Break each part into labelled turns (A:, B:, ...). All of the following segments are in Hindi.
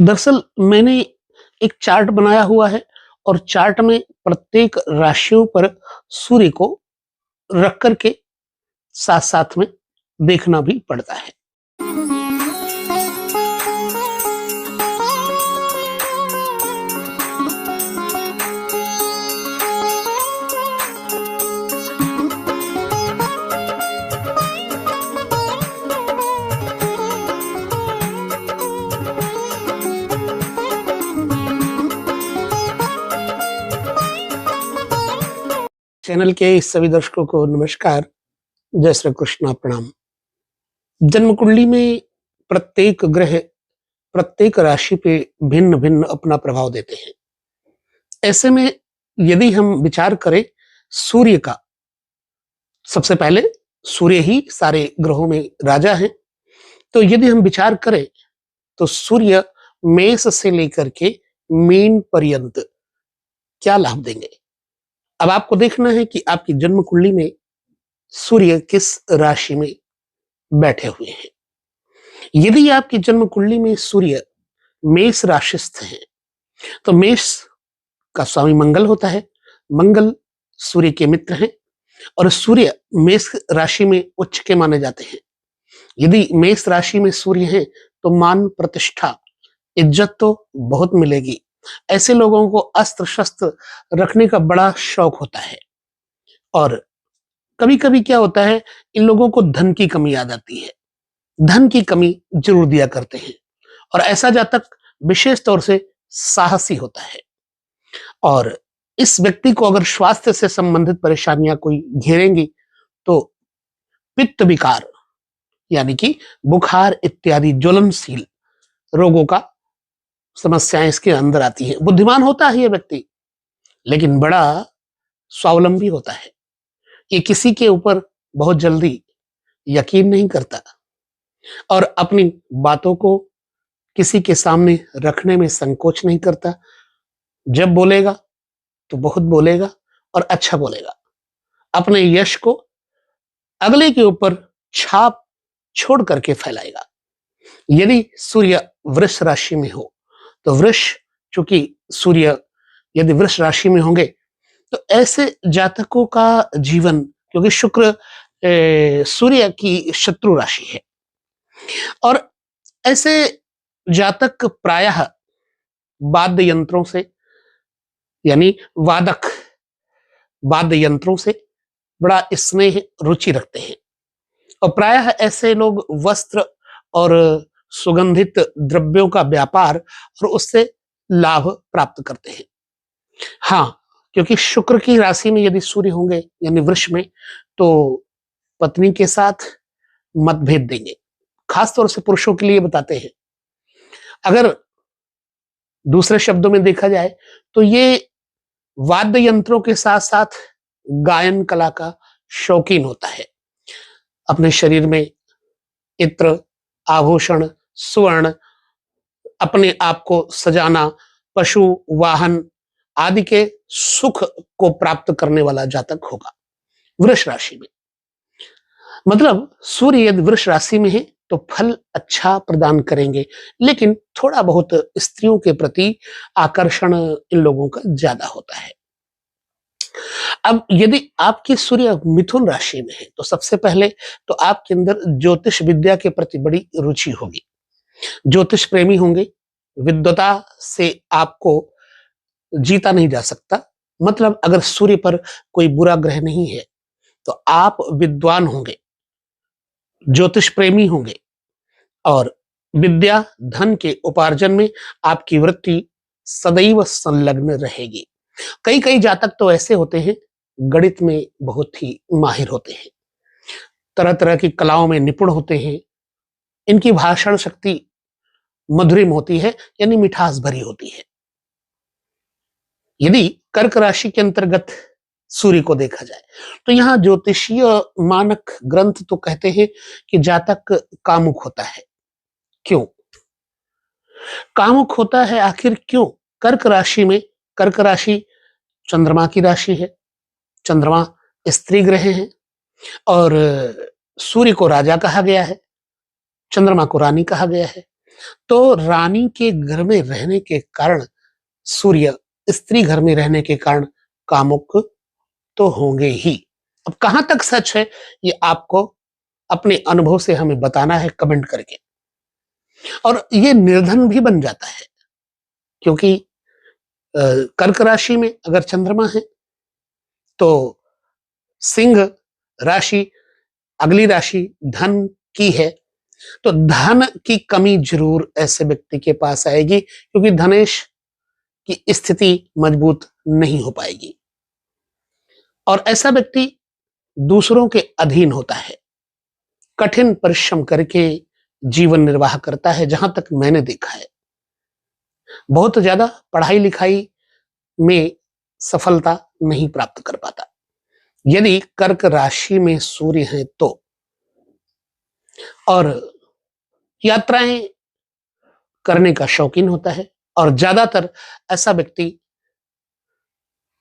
A: दरअसल मैंने एक चार्ट बनाया हुआ है और चार्ट में प्रत्येक राशियों पर सूर्य को रख करके साथ-साथ में देखना भी पड़ता है। चैनल के इस सभी दर्शकों को नमस्कार, जय श्री कृष्णा, प्रणाम। जन्म कुंडली में प्रत्येक ग्रह प्रत्येक राशि पे भिन्न-भिन्न अपना प्रभाव देते हैं। ऐसे में यदि हम विचार करें सूर्य का, सबसे पहले सूर्य ही सारे ग्रहों में राजा है। तो यदि हम विचार करें तो सूर्य मेष से लेकर के मीन पर्यंत क्या लाभ देंगे। अब आपको देखना है कि आपकी जन्म कुंडली में सूर्य किस राशि में बैठे हुए हैं। यदि आपकी जन्म कुंडली में सूर्य मेष राशिस्थ है तो मेष का स्वामी मंगल होता है। मंगल सूर्य के मित्र हैं और सूर्य मेष राशि में उच्च के माने जाते हैं। यदि मेष राशि में सूर्य है तो मान प्रतिष्ठा इज्जत तो बहुत मिलेगी। ऐसे लोगों को अस्त्र शस्त्र रखने का बड़ा शौक होता है और कभी-कभी क्या होता है, इन लोगों को धन की कमी आ जाती है। धन की कमी जरूर दिया करते हैं और ऐसा जातक विशेष तौर से साहसी होता है। और इस व्यक्ति को अगर स्वास्थ्य से संबंधित परेशानियां कोई घेरेंगी तो पित्त विकार यानी कि बुखार इत्यादि ज्वलनशील रोगों का समस्याएं इसके अंदर आती हैं। बुद्धिमान होता है ये व्यक्ति, लेकिन बड़ा स्वावलंबी होता है। ये किसी के ऊपर बहुत जल्दी यकीन नहीं करता और अपनी बातों को किसी के सामने रखने में संकोच नहीं करता। जब बोलेगा तो बहुत बोलेगा और अच्छा बोलेगा। अपने यश को अगले के ऊपर छाप छोड़ करके फैलाएगा। यदि सूर्य वृष राशि में हो तो वृष, चूंकि सूर्य यदि वृष राशि में होंगे तो ऐसे जातकों का जीवन, क्योंकि शुक्र सूर्य की शत्रु राशि है और ऐसे जातक प्रायः वाद्य यंत्रों से यानी वाद्य यंत्रों से बड़ा स्नेह रुचि रखते हैं और प्रायः ऐसे लोग वस्त्र और सुगंधित द्रव्यों का व्यापार और उससे लाभ प्राप्त करते हैं। हाँ, क्योंकि शुक्र की राशि में यदि सूर्य होंगे यानी वृष में तो पत्नी के साथ मतभेद देंगे। खासतौर से पुरुषों के लिए बताते हैं। अगर दूसरे शब्दों में देखा जाए तो ये वाद्य यंत्रों के साथ साथ गायन कला का शौकीन होता है। अपने शरीर में इत्र, आभूषण, स्वर्ण, अपने आप को सजाना, पशु, वाहन आदि के सुख को प्राप्त करने वाला जातक होगा वृष राशि में। मतलब सूर्य यदि वृष राशि में है तो फल अच्छा प्रदान करेंगे, लेकिन थोड़ा बहुत स्त्रियों के प्रति आकर्षण इन लोगों का ज्यादा होता है। अब यदि आपकी सूर्य मिथुन राशि में है तो सबसे पहले तो आपके अंदर ज्योतिष विद्या के प्रति बड़ी रुचि होगी। ज्योतिष प्रेमी होंगे। विद्वता से आपको जीता नहीं जा सकता। मतलब अगर सूर्य पर कोई बुरा ग्रह नहीं है तो आप विद्वान होंगे, ज्योतिष प्रेमी होंगे और विद्या धन के उपार्जन में आपकी वृत्ति सदैव संलग्न रहेगी। कई कई जातक तो ऐसे होते हैं, गणित में बहुत ही माहिर होते हैं, तरह तरह की कलाओं में निपुण होते हैं। इनकी भाषण शक्ति मधुरिम होती है यानी मिठास भरी होती है। यदि कर्क राशि के अंतर्गत सूर्य को देखा जाए तो यहाँ ज्योतिषीय मानक ग्रंथ तो कहते हैं कि जातक कामुक होता है। क्यों कामुक होता है, आखिर क्यों? कर्क राशि में, कर्क राशि चंद्रमा की राशि है। चंद्रमा स्त्री ग्रह है और सूर्य को राजा कहा गया है, चंद्रमा को रानी कहा गया है। तो रानी के घर में रहने के कारण सूर्य स्त्री घर में रहने के कारण कामुक तो होंगे ही। अब कहां तक सच है ये आपको अपने अनुभव से हमें बताना है कमेंट करके। और ये निर्धन भी बन जाता है, क्योंकि कर्क राशि में अगर चंद्रमा है तो सिंह राशि अगली राशि धन की है, तो धन की कमी जरूर ऐसे व्यक्ति के पास आएगी, क्योंकि धनेश की स्थिति मजबूत नहीं हो पाएगी और ऐसा व्यक्ति दूसरों के अधीन होता है, कठिन परिश्रम करके जीवन निर्वाह करता है। जहां तक मैंने देखा है, बहुत ज्यादा पढ़ाई लिखाई में सफलता नहीं प्राप्त कर पाता। यदि कर्क राशि में सूर्य है तो, और यात्राएं करने का शौकीन होता है, और ज्यादातर ऐसा व्यक्ति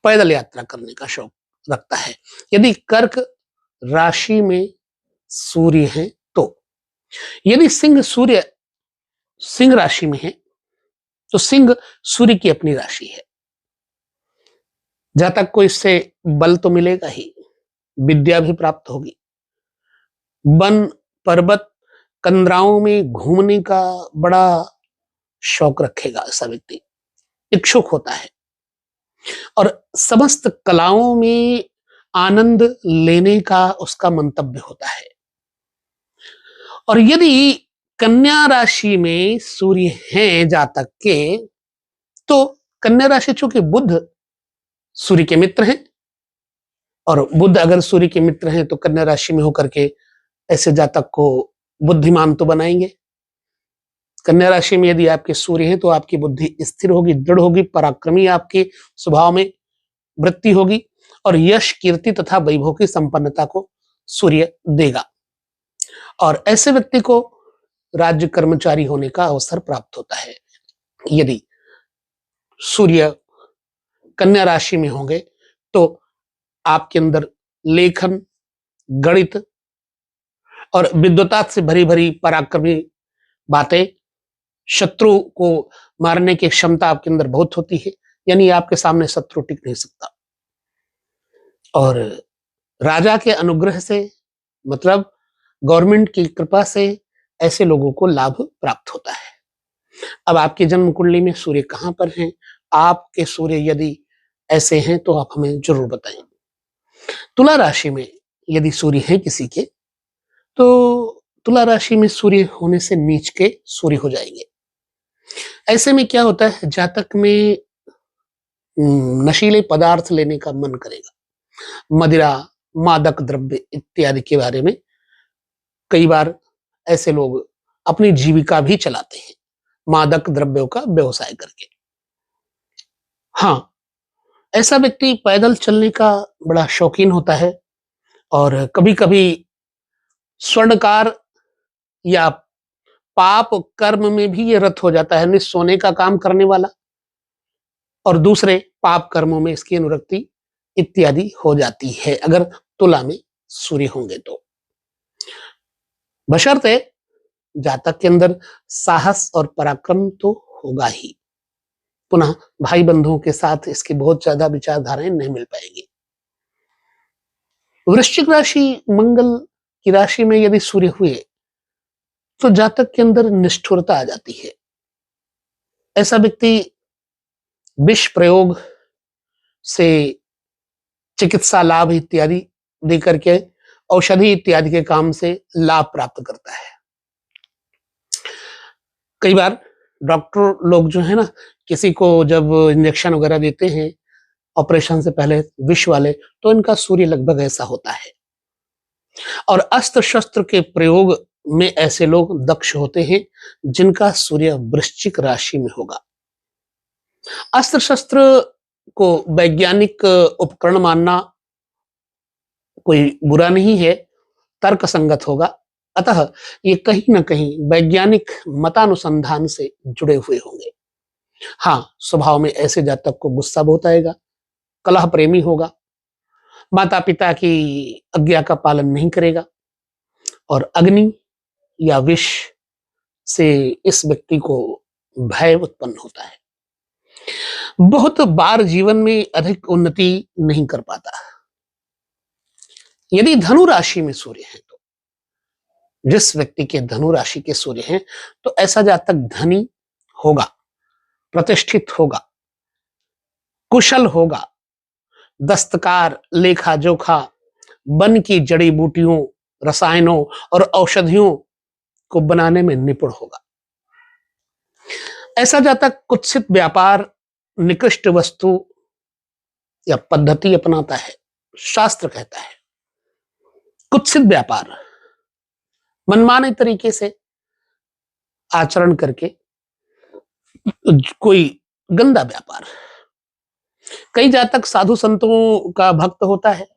A: पैदल यात्रा करने का शौक रखता है। यदि कर्क राशि में सूर्य है तो, यदि सिंह राशि में है तो सिंह सूर्य की अपनी राशि है। जहां तक को इससे बल तो मिलेगा ही, विद्या भी प्राप्त होगी, वन पर्वत कंदराओं में घूमने का बड़ा शौक रखेगा ऐसा व्यक्ति, इच्छुक होता है, और समस्त कलाओं में आनंद लेने का उसका मंतव्य होता है। और यदि कन्या राशि में सूर्य हैं जातक के, तो कन्या राशि चूंकि बुध सूर्य के मित्र हैं, और बुध अगर सूर्य के मित्र हैं तो कन्या राशि में होकर के ऐसे जातक को बुद्धिमान तो बनाएंगे। कन्या राशि में यदि आपके सूर्य हैं तो आपकी बुद्धि स्थिर होगी, दृढ़ होगी, पराक्रमी आपके स्वभाव में वृत्ति होगी, और यश कीर्ति तथा वैभव की संपन्नता को सूर्य देगा, और ऐसे व्यक्ति को राज्य कर्मचारी होने का अवसर प्राप्त होता है। यदि सूर्य कन्या राशि में होंगे तो आपके अंदर लेखन, गणित और विद्वता से भरी भरी पराक्रमी बातें, शत्रु को मारने की क्षमता आपके अंदर बहुत होती है, यानी आपके सामने शत्रु टिक नहीं सकता। और राजा के अनुग्रह से, मतलब गवर्नमेंट की कृपा से, ऐसे लोगों को लाभ प्राप्त होता है। अब आपकी जन्म कुंडली में सूर्य कहां पर हैं, आपके सूर्य यदि ऐसे हैं तो आप हमें जरूर बताएं। तुला राशि में यदि सूर्य है किसी के, तो तुला राशि में सूर्य होने से नीच के सूर्य हो जाएंगे। ऐसे में क्या होता है, जातक में नशीले पदार्थ लेने का मन करेगा, मदिरा, मादक द्रव्य इत्यादि के बारे में कई बार ऐसे लोग अपनी जीविका भी चलाते हैं, मादक द्रव्यों का व्यवसाय करके। हाँ, ऐसा व्यक्ति पैदल चलने का बड़ा शौकीन होता है, और कभी कभी स्वर्णकार या पाप कर्म में भी ये रत हो जाता है, सोने का काम करने वाला, और दूसरे पाप कर्मों में इसकी अनुरक्ति इत्यादि हो जाती है अगर तुला में सूर्य होंगे तो। बशर्ते जातक के अंदर साहस और पराक्रम तो होगा ही। पुनः भाई बंधुओं के साथ इसकी बहुत ज्यादा विचारधाराएं नहीं मिल पाएगी। वृश्चिक राशि मंगल की राशि में यदि सूर्य हुए तो जातक के अंदर निष्ठुरता आ जाती है। ऐसा व्यक्ति विष प्रयोग से चिकित्सा लाभ इत्यादि देकर के, औषधि इत्यादि के काम से लाभ प्राप्त करता है। कई बार डॉक्टर लोग जो है ना, किसी को जब इंजेक्शन वगैरह देते हैं ऑपरेशन से पहले विष वाले, तो इनका सूर्य लगभग ऐसा होता है। और अस्त्र शस्त्र के प्रयोग में ऐसे लोग दक्ष होते हैं जिनका सूर्य वृश्चिक राशि में होगा। अस्त्र शस्त्र को वैज्ञानिक उपकरण मानना कोई बुरा नहीं है, तर्क संगत होगा, अतः ये कहीं ना कहीं वैज्ञानिक मतानुसंधान से जुड़े हुए होंगे। हाँ, स्वभाव में ऐसे जातक को गुस्सा बहुत आएगा, कलह प्रेमी होगा, माता पिता की आज्ञा का पालन नहीं करेगा, और अग्नि या विष से इस व्यक्ति को भय उत्पन्न होता है। बहुत बार जीवन में अधिक उन्नति नहीं कर पाता। यदि धनु राशि में सूर्य है, तो जिस व्यक्ति के धनु राशि के सूर्य हैं, तो ऐसा जातक धनी होगा, प्रतिष्ठित होगा, कुशल होगा, दस्तकार, लेखा जोखा, वन की जड़ी बूटियों, रसायनों और औषधियों को बनाने में निपुण होगा। ऐसा जातक कुत्सित व्यापार, निकृष्ट वस्तु या पद्धति अपनाता है। शास्त्र कहता है कुत्सित व्यापार, मनमाने तरीके से आचरण करके कोई गंदा व्यापार। कई जातक साधु संतों का भक्त होता है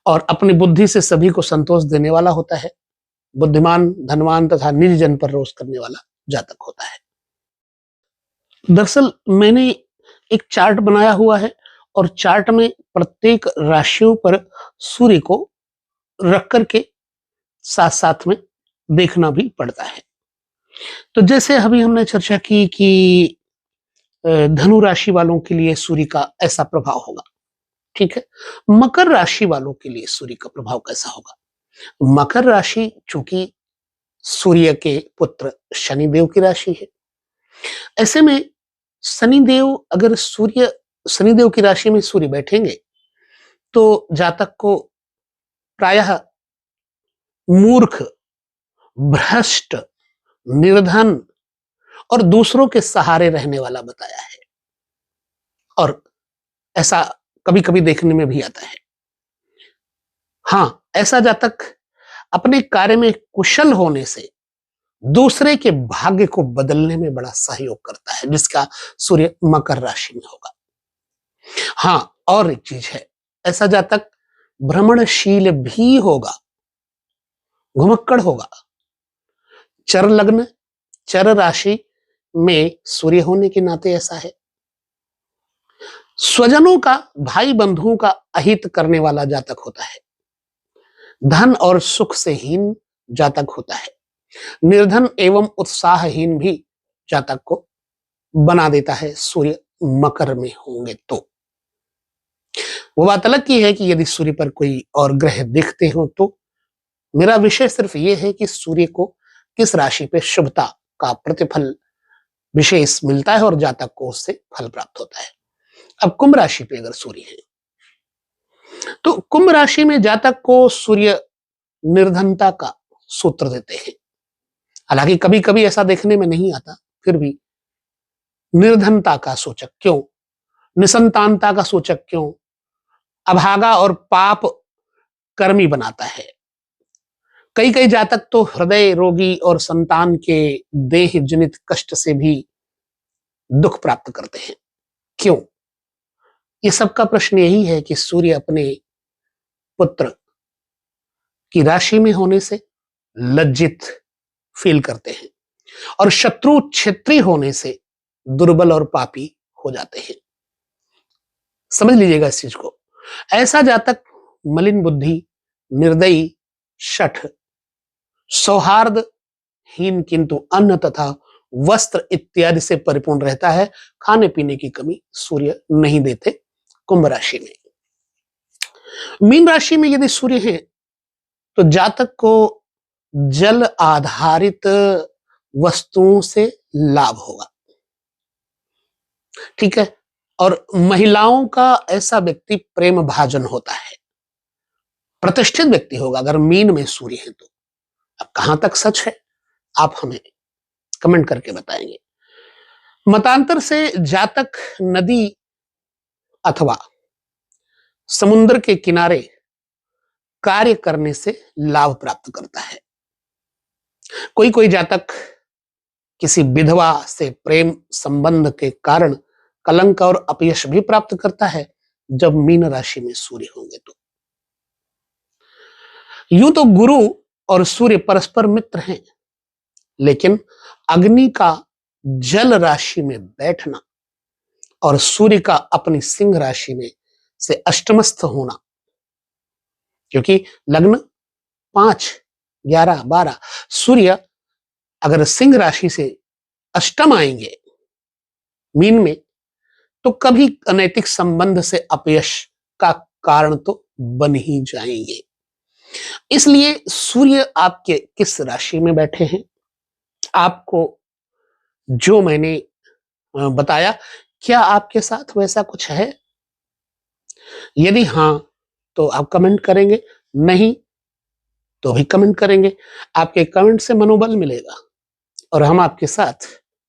A: और अपनी बुद्धि से सभी को संतोष देने वाला होता है। बुद्धिमान, धनवान तथा निज जन पर रोष करने वाला जातक होता है। दरअसल मैंने एक चार्ट बनाया हुआ है और चार्ट में प्रत्येक राशियों पर सूर्य को रख करके साथ साथ में देखना भी पड़ता है। तो जैसे अभी हमने चर्चा की कि धनु राशि वालों के लिए सूर्य का ऐसा प्रभाव होगा, ठीक है। मकर राशि वालों के लिए सूर्य का प्रभाव कैसा होगा? मकर राशि चूंकि सूर्य के पुत्र शनिदेव की राशि है, ऐसे में शनिदेव की राशि में सूर्य बैठेंगे तो जातक को प्रायः मूर्ख, भ्रष्ट, निर्धन और दूसरों के सहारे रहने वाला बताया है। और ऐसा कभी कभी देखने में भी आता है। हां, ऐसा जातक अपने कार्य में कुशल होने से दूसरे के भाग्य को बदलने में बड़ा सहयोग करता है, जिसका सूर्य मकर राशि में होगा। हां, और एक चीज है, ऐसा जातक भ्रमणशील भी होगा, घुमक्कड़ होगा। चर लग्न, चर राशि में सूर्य होने के नाते ऐसा है। स्वजनों का, भाई बंधुओं का अहित करने वाला जातक होता है। धन और सुख से हीन जातक होता है। निर्धन एवं उत्साहहीन भी जातक को बना देता है सूर्य मकर में होंगे तो। वो बात अलग की है कि यदि सूर्य पर कोई और ग्रह दिखते हो, तो मेरा विषय सिर्फ ये है कि सूर्य को किस राशि पे शुभता का प्रतिफल विशेष मिलता है और जातक को उससे फल प्राप्त होता है। अब कुंभ राशि पे अगर सूर्य है, तो कुंभ राशि में जातक को सूर्य निर्धनता का सूत्र देते हैं। हालांकि कभी कभी ऐसा देखने में नहीं आता, फिर भी निर्धनता का सूचक क्यों, निसंतानता का सूचक क्यों, अभागा और पाप कर्मी बनाता है। कई कई जातक तो हृदय रोगी और संतान के देह जनित कष्ट से भी दुख प्राप्त करते हैं। क्यों? ये सबका प्रश्न यही है कि सूर्य अपने पुत्र की राशि में होने से लज्जित फील करते हैं और शत्रु क्षेत्री होने से दुर्बल और पापी हो जाते हैं। समझ लीजिएगा इस चीज को। ऐसा जातक मलिन बुद्धि, निर्दयी, शठ, सौहार्दहीन किंतु अन्न तथा वस्त्र इत्यादि से परिपूर्ण रहता है। खाने पीने की कमी सूर्य नहीं देते कुंभ राशि में। मीन राशि में यदि सूर्य है, तो जातक को जल आधारित वस्तुओं से लाभ होगा, ठीक है। और महिलाओं का ऐसा व्यक्ति प्रेम भाजन होता है, प्रतिष्ठित व्यक्ति होगा अगर मीन में सूर्य है तो। अब कहां तक सच है, आप हमें कमेंट करके बताएंगे। मतांतर से जातक नदी अथवा समुद्र के किनारे कार्य करने से लाभ प्राप्त करता है। कोई कोई जातक किसी विधवा से प्रेम संबंध के कारण कलंक और अपयश भी प्राप्त करता है जब मीन राशि में सूर्य होंगे तो। यूं तो गुरु और सूर्य परस्पर मित्र हैं, लेकिन अग्नि का जल राशि में बैठना और सूर्य का अपनी सिंह राशि में से अष्टमस्थ होना, क्योंकि लग्न 5, 11, 12 सूर्य अगर सिंह राशि से अष्टम आएंगे मीन में, तो कभी अनैतिक संबंध से अपयश का कारण तो बन ही जाएंगे। इसलिए सूर्य आपके किस राशि में बैठे हैं, आपको जो मैंने बताया, क्या आपके साथ वैसा कुछ है? यदि हाँ, तो आप कमेंट करेंगे, नहीं तो भी कमेंट करेंगे। आपके कमेंट से मनोबल मिलेगा और हम आपके साथ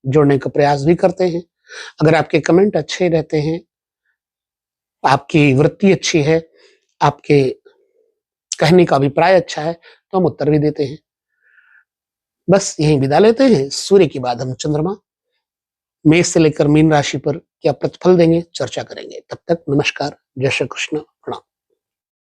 A: जुड़ने का प्रयास भी करते हैं। अगर आपके कमेंट अच्छे रहते हैं, आपकी वृत्ति अच्छी है, आपके कहने का अभिप्राय अच्छा है, तो हम उत्तर भी देते हैं। बस यहीं विदा लेते हैं। सूर्य के बाद हम चंद्रमा, मेष से लेकर मीन राशि पर क्या प्रतिफल देंगे, चर्चा करेंगे। तब तक नमस्कार, जय श्री कृष्ण, प्रणाम।